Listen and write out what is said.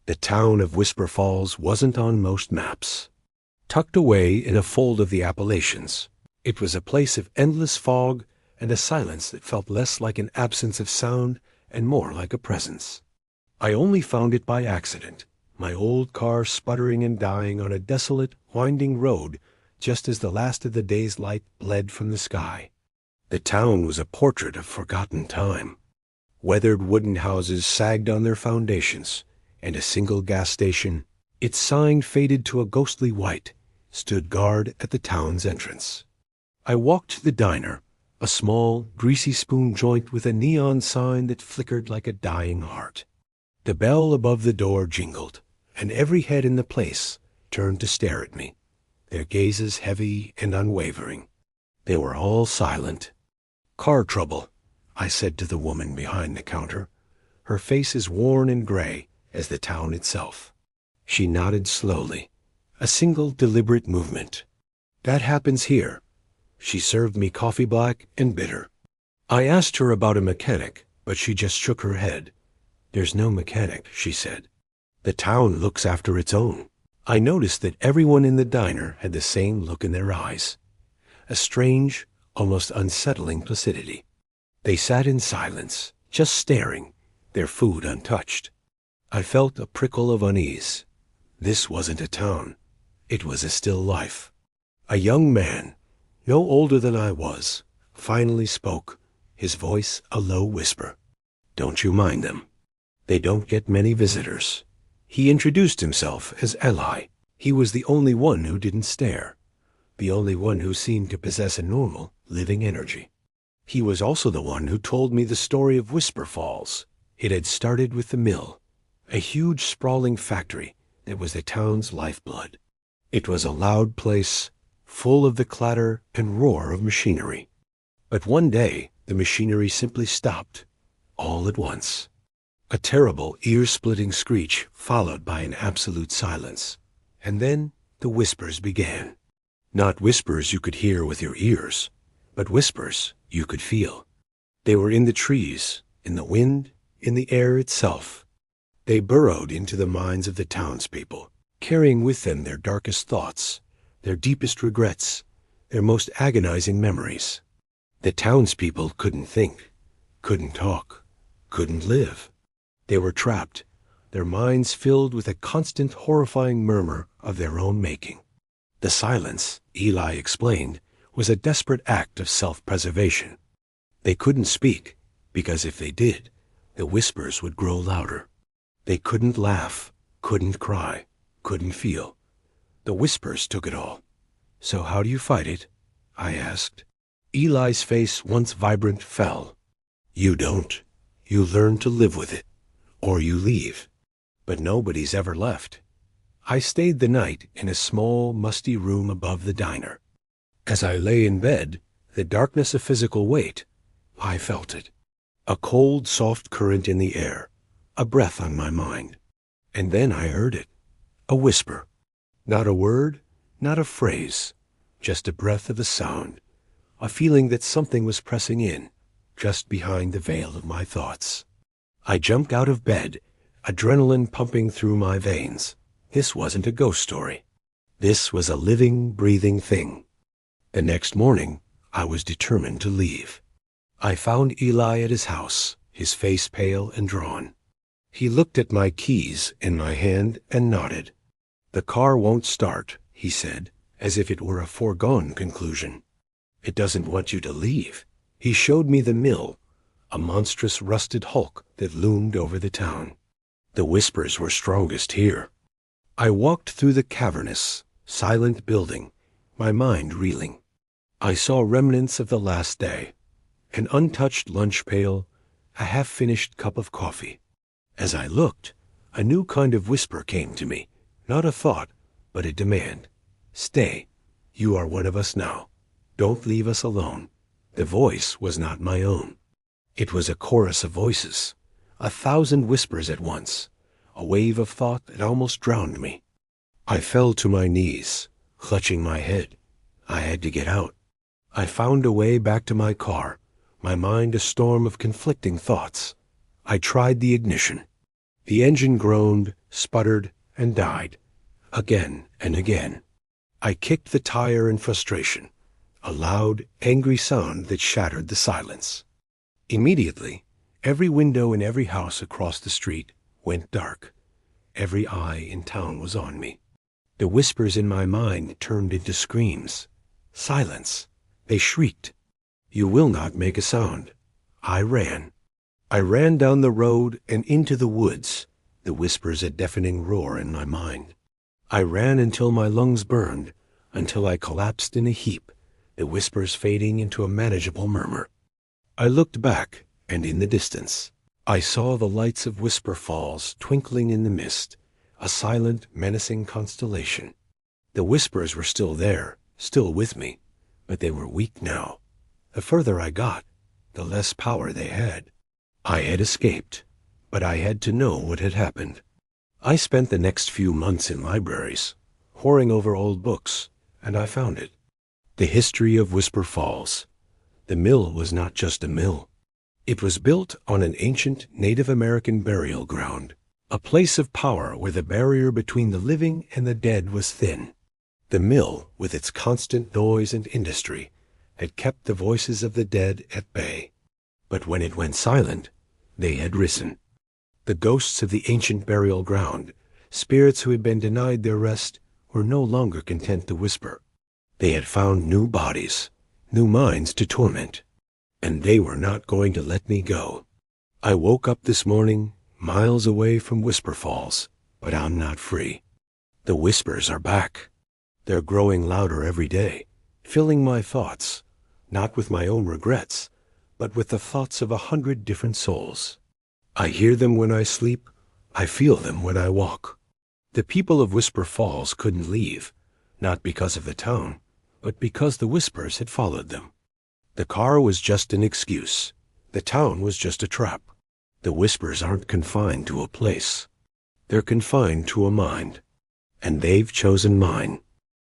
The town of Whisper Falls wasn't on most maps. Tucked away in a fold of the Appalachians, it was a place of endless fog and a silence that felt less like an absence of sound and more like a presence. I only found it by accident, my old car sputtering and dying on a desolate, winding road just as the last of the day's light bled from the sky. The town was a portrait of forgotten time. Weathered wooden houses sagged on their foundations, and a single gas station, its sign faded to a ghostly white, stood guard at the town's entrance. I walked to the diner, a small, greasy spoon joint with a neon sign that flickered like a dying heart. The bell above the door jingled, and every head in the place turned to stare at me, their gazes heavy and unwavering. They were all silent. "Car trouble," I said to the woman behind the counter, her face as worn and gray as the town itself. She nodded slowly, a single deliberate movement. "That happens here." She served me coffee black and bitter. I asked her about a mechanic, but she just shook her head. "There's no mechanic," she said. "The town looks after its own." I noticed that everyone in the diner had the same look in their eyes, a strange, almost unsettling placidity. They sat in silence, just staring, their food untouched. I felt a prickle of unease. This wasn't a town. It was a still life. A young man, no older than I was, finally spoke, his voice a low whisper. "Don't you mind them. They don't get many visitors." He introduced himself as Eli. He was the only one who didn't stare, the only one who seemed to possess a normal, living energy. He was also the one who told me the story of Whisper Falls. It had started with the mill, a huge sprawling factory that was the town's lifeblood. It was a loud place, full of the clatter and roar of machinery. But one day, the machinery simply stopped, all at once. A terrible, ear-splitting screech followed by an absolute silence. And then the whispers began. Not whispers you could hear with your ears, but whispers you could feel. They were in the trees, in the wind, in the air itself. They burrowed into the minds of the townspeople, carrying with them their darkest thoughts, their deepest regrets, their most agonizing memories. The townspeople couldn't think, couldn't talk, couldn't live. They were trapped, their minds filled with a constant horrifying murmur of their own making. The silence, Eli explained, was a desperate act of self-preservation. They couldn't speak, because if they did, the whispers would grow louder. They couldn't laugh, couldn't cry, couldn't feel. The whispers took it all. "So how do you fight it?" I asked. Eli's face, once vibrant, fell. "You don't. You learn to live with it. Or you leave." But nobody's ever left. I stayed the night in a small, musty room above the diner. As I lay in bed, the darkness of physical weight, I felt it. A cold, soft current in the air, a breath on my mind. And then I heard it. A whisper. Not a word, not a phrase, just a breath of a sound, a feeling that something was pressing in, just behind the veil of my thoughts. I jumped out of bed, adrenaline pumping through my veins. This wasn't a ghost story. This was a living, breathing thing. The next morning, I was determined to leave. I found Eli at his house, his face pale and drawn. He looked at my keys in my hand and nodded. "The car won't start," he said, as if it were a foregone conclusion. "It doesn't want you to leave." He showed me the mill, a monstrous rusted hulk that loomed over the town. The whispers were strongest here. I walked through the cavernous, silent building, my mind reeling. I saw remnants of the last day, an untouched lunch pail, a half-finished cup of coffee. As I looked, a new kind of whisper came to me, not a thought, but a demand. "Stay. You are one of us now. Don't leave us alone." The voice was not my own. It was a chorus of voices, 1,000 whispers at once, a wave of thought that almost drowned me. I fell to my knees, clutching my head. I had to get out. I found a way back to my car, my mind a storm of conflicting thoughts. I tried the ignition. The engine groaned, sputtered, and died, again and again. I kicked the tire in frustration, a loud, angry sound that shattered the silence. Immediately, every window in every house across the street went dark. Every eye in town was on me. The whispers in my mind turned into screams. Silence! They shrieked. You will not make a sound. I ran. I ran down the road and into the woods, the whispers a deafening roar in my mind. I ran until my lungs burned, until I collapsed in a heap, the whispers fading into a manageable murmur. I looked back, and in the distance, I saw the lights of Whisper Falls twinkling in the mist, a silent, menacing constellation. The whispers were still there, still with me, but they were weak now. The further I got, the less power they had. I had escaped, but I had to know what had happened. I spent the next few months in libraries, poring over old books, and I found it. The history of Whisper Falls. The mill was not just a mill. It was built on an ancient Native American burial ground, a place of power where the barrier between the living and the dead was thin. The mill, with its constant noise and industry, had kept the voices of the dead at bay. But when it went silent, they had risen. The ghosts of the ancient burial ground, spirits who had been denied their rest, were no longer content to whisper. They had found new bodies, new minds to torment, and they were not going to let me go. I woke up this morning, miles away from Whisper Falls, but I'm not free. The whispers are back. They're growing louder every day, filling my thoughts, not with my own regrets, but with the thoughts of 100 different souls. I hear them when I sleep. I feel them when I walk. The people of Whisper Falls couldn't leave, not because of the town, but because the whispers had followed them. The car was just an excuse. The town was just a trap. The whispers aren't confined to a place. They're confined to a mind. And they've chosen mine.